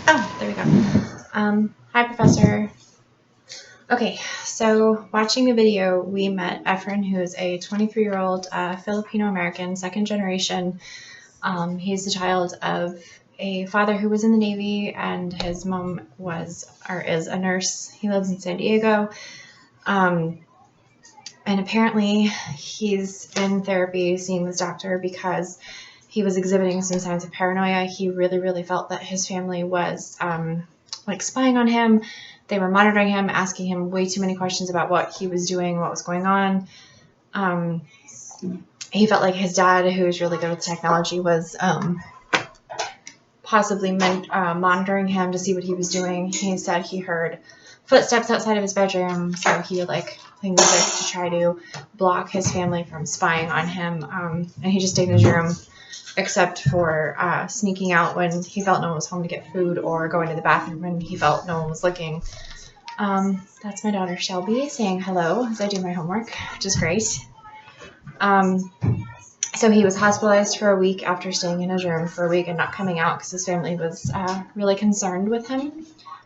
Oh, there we go. Hi, Professor. Okay, so watching the video, we met Efren, who is a 23-year-old Filipino-American, second generation. He's the child of a father who was in the Navy, and his mom is a nurse. He lives in San Diego. And apparently he's in therapy seeing this doctor because he was exhibiting some signs of paranoia. He really, really felt that his family was spying on him. They were monitoring him, asking him way too many questions about what he was doing, what was going on. He felt like his dad, who was really good with technology, was possibly monitoring him to see what he was doing. He said he heard footsteps outside of his bedroom, so he would play music to try to block his family from spying on him. And he just stayed in his room, except for sneaking out when he felt no one was home to get food, or going to the bathroom when he felt no one was looking. That's my daughter Shelby saying hello as I do my homework, which is great. So he was hospitalized for a week after staying in his room for a week and not coming out because his family was really concerned with him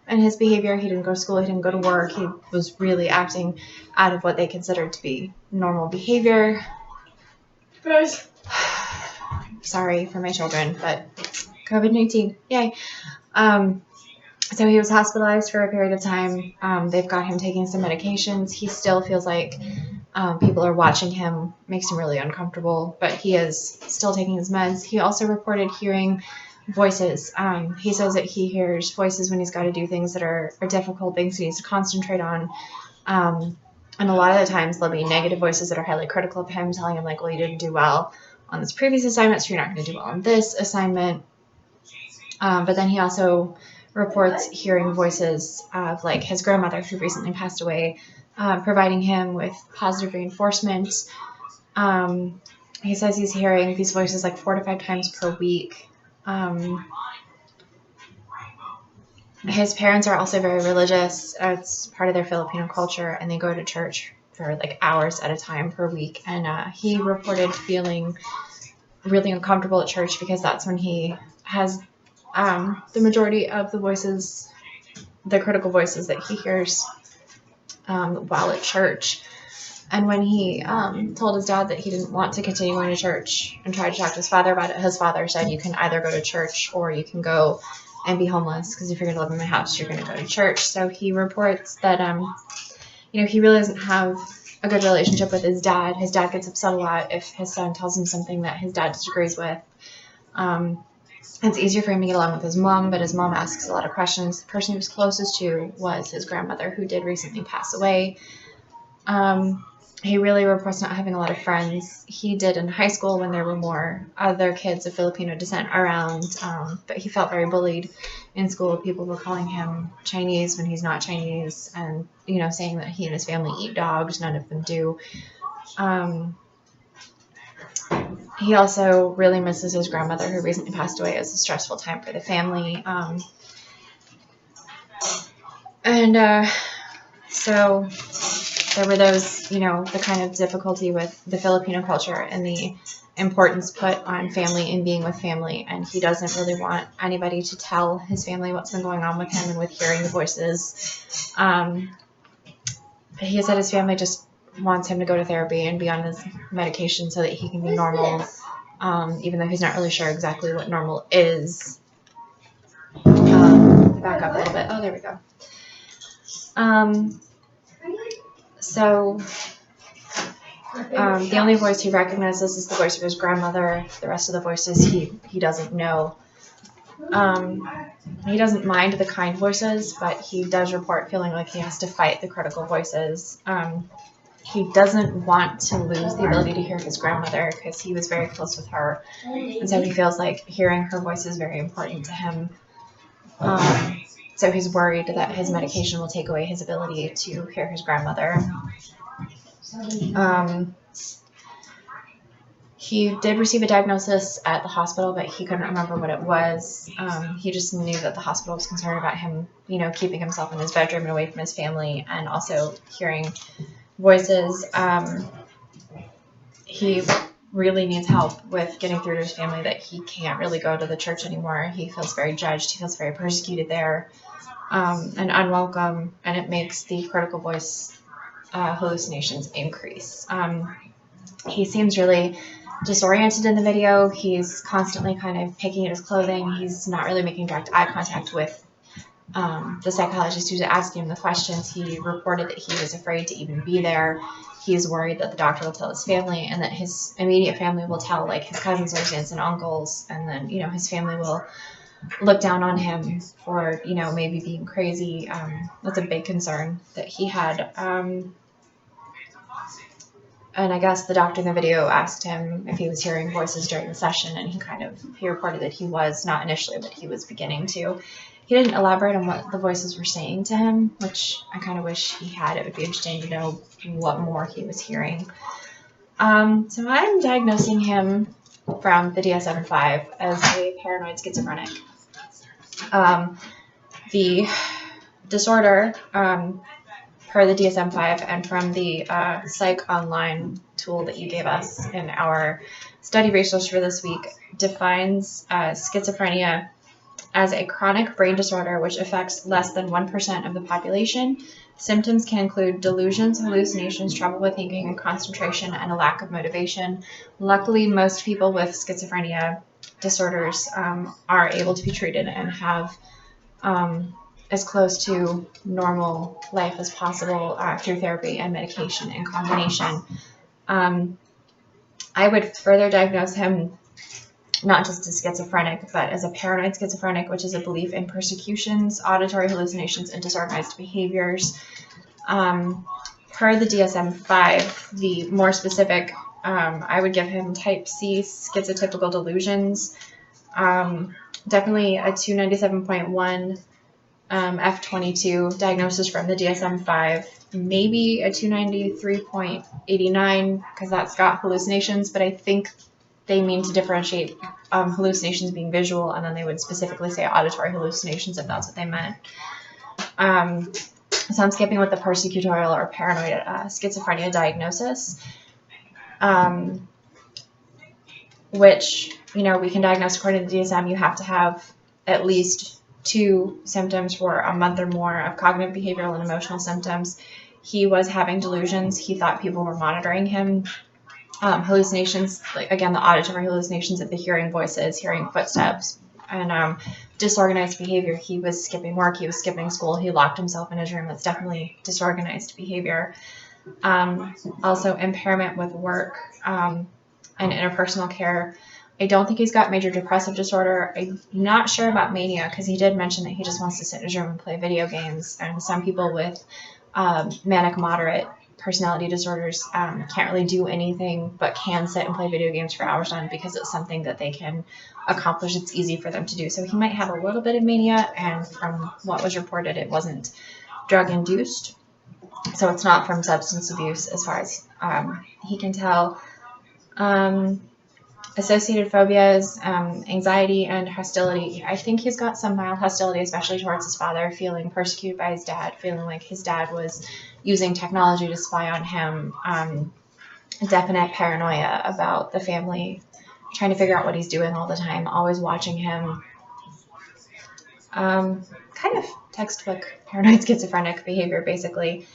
and his behavior. He didn't go to school. He didn't go to work. He was really acting out of what they considered to be normal behavior. Sorry for my children, but COVID-19, yay. So he was hospitalized for a period of time. They've got him taking some medications. He still feels like people are watching him, makes him really uncomfortable, but he is still taking his meds. He also reported hearing voices. He says that he hears voices when he's got to do things that are difficult, things he needs to concentrate on. And a lot of the times there'll be negative voices that are highly critical of him, telling him well, you didn't do well on this previous assignment, so you're not going to do well on this assignment. But then he also reports hearing voices of his grandmother, who recently passed away, providing him with positive reinforcement. He says he's hearing these voices 4 to 5 times per week. His parents are also very religious. It's part of their Filipino culture, and they go to church for hours at a time per week. And he reported feeling really uncomfortable at church because that's when he has the majority of the voices, the critical voices that he hears while at church. And when he told his dad that he didn't want to continue going to church and tried to talk to his father about it, his father said, you can either go to church or you can go and be homeless, because if you're going to live in my house, you're going to go to church. So he reports that, he really doesn't have a good relationship with his dad. His dad gets upset a lot if his son tells him something that his dad disagrees with. It's easier for him to get along with his mom, but his mom asks a lot of questions. The person he was closest to was his grandmother, who did recently pass away. He really reports not having a lot of friends. He did in high school when there were more other kids of Filipino descent around, but he felt very bullied in school. People were calling him Chinese when he's not Chinese, and saying that he and his family eat dogs. None of them do. He also really misses his grandmother, who recently passed away. It was a stressful time for the family. So there were those, the kind of difficulty with the Filipino culture and the importance put on family and being with family. And he doesn't really want anybody to tell his family what's been going on with him and with hearing the voices. He said his family just wants him to go to therapy and be on his medication so that he can be normal, even though he's not really sure exactly what normal is. Back up a little bit. Oh, there we go. So the only voice he recognizes is the voice of his grandmother. The rest of the voices he doesn't know. He doesn't mind the kind voices, but he does report feeling like he has to fight the critical voices. He doesn't want to lose the ability to hear his grandmother because he was very close with her. And so he feels like hearing her voice is very important to him. So he's worried that his medication will take away his ability to hear his grandmother. He did receive a diagnosis at the hospital, but he couldn't remember what it was. He just knew that the hospital was concerned about him, keeping himself in his bedroom and away from his family, and also hearing voices. He really needs help with getting through to his family that he can't really go to the church anymore. He feels very judged. He feels very persecuted there, and unwelcome, and it makes the critical voice hallucinations increase. He seems really disoriented in the video. He's constantly kind of picking at his clothing. He's not really making direct eye contact with the psychologist who's asking him the questions. He reported that he was afraid to even be there. He's worried that the doctor will tell his family, and that his immediate family will tell, like, his cousins or his aunts and uncles, and then, you know, his family will look down on him for, you know, maybe being crazy. That's a big concern that he had. And I guess the doctor in the video asked him if he was hearing voices during the session, and he reported that he was, not initially, but he was beginning to. He didn't elaborate on what the voices were saying to him, which I kind of wish he had. It would be interesting to know what more he was hearing. So I'm diagnosing him from the DSM-5 as a paranoid schizophrenic. The disorder, per the DSM-5 and from the Psych Online tool that you gave us in our study resource for this week, defines schizophrenia as a chronic brain disorder which affects less than 1% of the population. Symptoms can include delusions, hallucinations, trouble with thinking and concentration, and a lack of motivation. Luckily, most people with schizophrenia disorders are able to be treated and have as close to normal life as possible through therapy and medication in combination. I would further diagnose him not just as schizophrenic, but as a paranoid schizophrenic, which is a belief in persecutions, auditory hallucinations, and disorganized behaviors. Per the DSM-5, the more specific, I would give him type C schizotypical delusions, definitely a 297.1 F22 diagnosis from the DSM-5, maybe a 293.89 because that's got hallucinations, but I think they mean to differentiate hallucinations being visual, and then they would specifically say auditory hallucinations if that's what they meant. So I'm skipping with the persecutorial or paranoid schizophrenia diagnosis, which, you know, we can diagnose according to the DSM. You have to have at least 2 symptoms for a month or more of cognitive, behavioral, and emotional symptoms. He was having delusions. He thought people were monitoring him. Hallucinations, like, again, the auditory hallucinations of the hearing voices, hearing footsteps, and disorganized behavior. He was skipping work. He was skipping school. He locked himself in his room. That's definitely disorganized behavior. Also, impairment with work and interpersonal care. I don't think he's got major depressive disorder. I'm not sure about mania because he did mention that he just wants to sit in his room and play video games. And some people with manic moderate personality disorders can't really do anything but can sit and play video games for hours on because it's something that they can accomplish. It's easy for them to do. So he might have a little bit of mania, and from what was reported, it wasn't drug-induced. So it's not from substance abuse as far as he can tell. Associated phobias, anxiety, and hostility. I think he's got some mild hostility, especially towards his father, feeling persecuted by his dad, feeling like his dad was using technology to spy on him, definite paranoia about the family, trying to figure out what he's doing all the time, always watching him. Kind of textbook paranoid schizophrenic behavior, basically.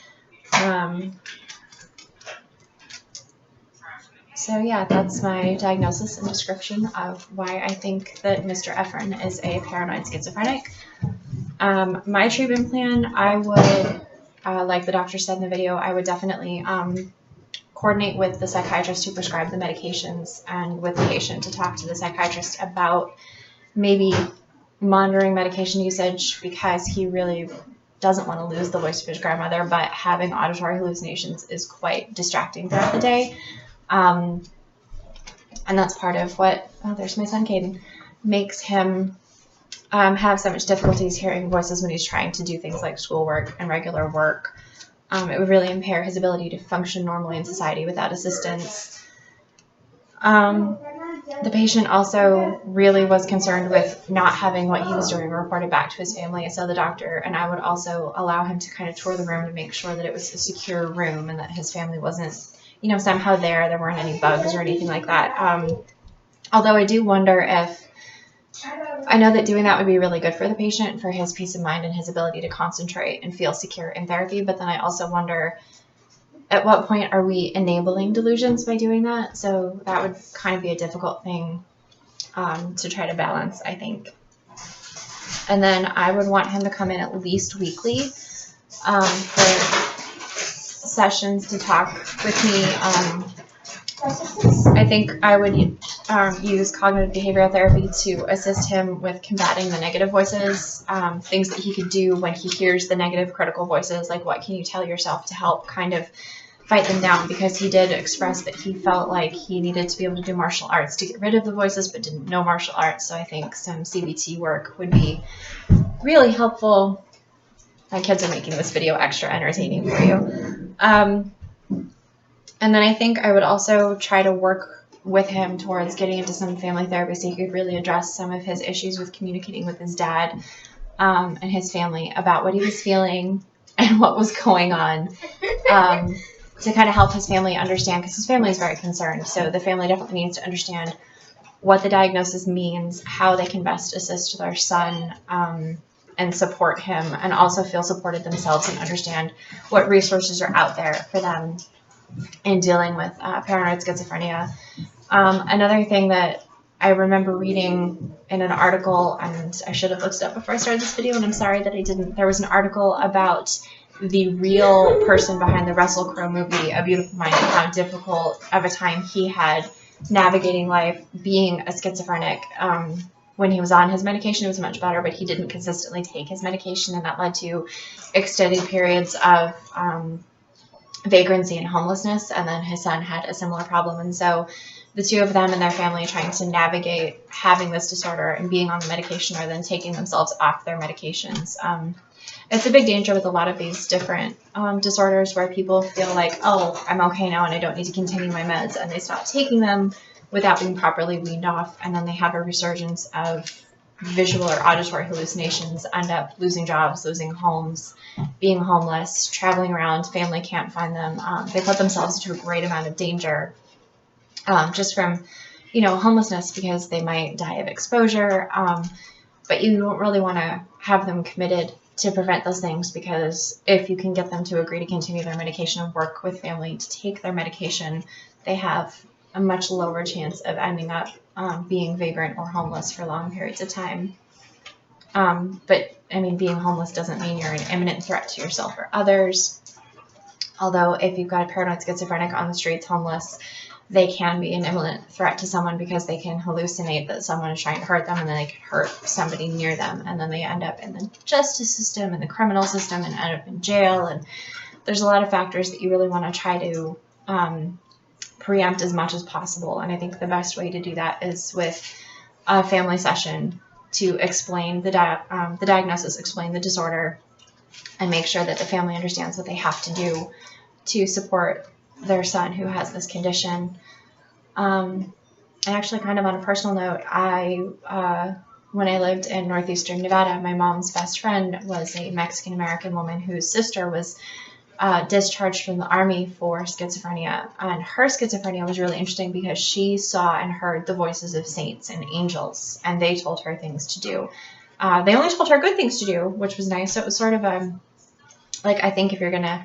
So yeah, that's my diagnosis and description of why I think that Mr. Efren is a paranoid schizophrenic. My treatment plan, I would, like the doctor said in the video, I would definitely coordinate with the psychiatrist who prescribed the medications and with the patient to talk to the psychiatrist about maybe monitoring medication usage, because he really doesn't want to lose the voice of his grandmother, but having auditory hallucinations is quite distracting throughout the day. And that's part of what, oh, there's my son Caden, makes him have so much difficulties hearing voices when he's trying to do things like schoolwork and regular work. It would really impair his ability to function normally in society without assistance. The patient also really was concerned with not having what he was doing reported back to his family, so the doctor and I would also allow him to kind of tour the room to make sure that it was a secure room and that his family wasn't somehow there weren't any bugs or anything like that. Although I do wonder if, I know that doing that would be really good for the patient, for his peace of mind and his ability to concentrate and feel secure in therapy. But then I also wonder, at what point are we enabling delusions by doing that? So that would kind of be a difficult thing to try to balance, I think. And then I would want him to come in at least weekly for sessions to talk with me. I think I would use cognitive behavioral therapy to assist him with combating the negative voices, things that he could do when he hears the negative critical voices, like what can you tell yourself to help kind of fight them down, because he did express that he felt like he needed to be able to do martial arts to get rid of the voices, but didn't know martial arts. So I think some CBT work would be really helpful. My kids are making this video extra entertaining for you. And then I think I would also try to work with him towards getting into some family therapy so he could really address some of his issues with communicating with his dad and his family about what he was feeling and what was going on, to kind of help his family understand, because his family is very concerned. So the family definitely needs to understand what the diagnosis means, how they can best assist their son, and support him, and also feel supported themselves and understand what resources are out there for them in dealing with paranoid schizophrenia. Another thing that I remember reading in an article, and I should have looked it up before I started this video, and I'm sorry that I didn't. There was an article about the real person behind the Russell Crowe movie, A Beautiful Mind, and how difficult of a time he had navigating life being a schizophrenic. When he was on his medication, it was much better, but he didn't consistently take his medication, and that led to extended periods of vagrancy and homelessness. And then his son had a similar problem. And so the two of them and their family trying to navigate having this disorder and being on the medication, or then taking themselves off their medications. It's a big danger with a lot of these different disorders, where people feel like, oh, I'm okay now and I don't need to continue my meds, and they stop taking them without being properly weaned off, and then they have a resurgence of visual or auditory hallucinations, end up losing jobs, losing homes, being homeless, traveling around, family can't find them. They put themselves into a great amount of danger just from, homelessness, because they might die of exposure, but you don't really want to have them committed to prevent those things, because if you can get them to agree to continue their medication and work with family to take their medication, they have a much lower chance of ending up being vagrant or homeless for long periods of time. But I mean, being homeless doesn't mean you're an imminent threat to yourself or others. Although if you've got a paranoid schizophrenic on the streets homeless, they can be an imminent threat to someone, because they can hallucinate that someone is trying to hurt them, and then they can hurt somebody near them, and then they end up in the justice system and the criminal system and end up in jail. And there's a lot of factors that you really want to try to preempt as much as possible. And I think the best way to do that is with a family session to explain the diagnosis, explain the disorder, and make sure that the family understands what they have to do to support their son who has this condition. And actually, kind of on a personal note, when I lived in northeastern Nevada, my mom's best friend was a Mexican-American woman whose sister was discharged from the Army for schizophrenia. And her schizophrenia was really interesting because she saw and heard the voices of saints and angels, and they told her things to do. They only told her good things to do, which was nice. So it was sort of I think if you're going to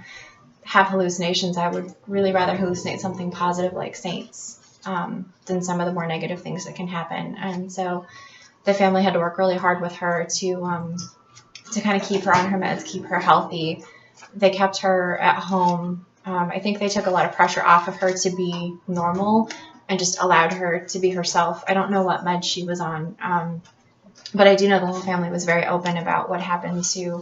have hallucinations, I would really rather hallucinate something positive like saints than some of the more negative things that can happen. And so the family had to work really hard with her to kind of keep her on her meds, keep her healthy. They kept her at home. I think they took a lot of pressure off of her to be normal and just allowed her to be herself. I don't know what meds she was on, but I do know the whole family was very open about what happened to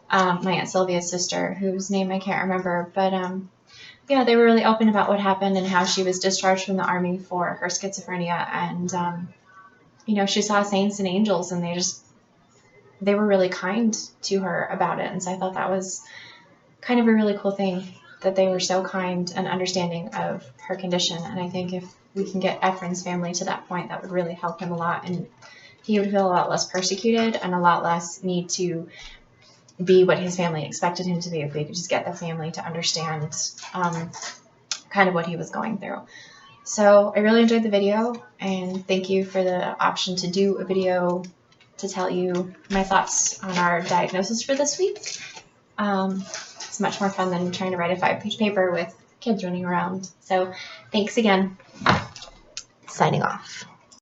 my Aunt Sylvia's sister, whose name I can't remember. But yeah, they were really open about what happened and how she was discharged from the Army for her schizophrenia. And, she saw saints and angels, and they were really kind to her about it. And so I thought that was kind of a really cool thing, that they were so kind and understanding of her condition. And I think if we can get Ephraim's family to that point, that would really help him a lot. And he would feel a lot less persecuted and a lot less need to be what his family expected him to be, if we could just get the family to understand kind of what he was going through. So I really enjoyed the video, and thank you for the option to do a video to tell you my thoughts on our diagnosis for this week. It's much more fun than trying to write a 5-page paper with kids running around. So thanks again. Signing off.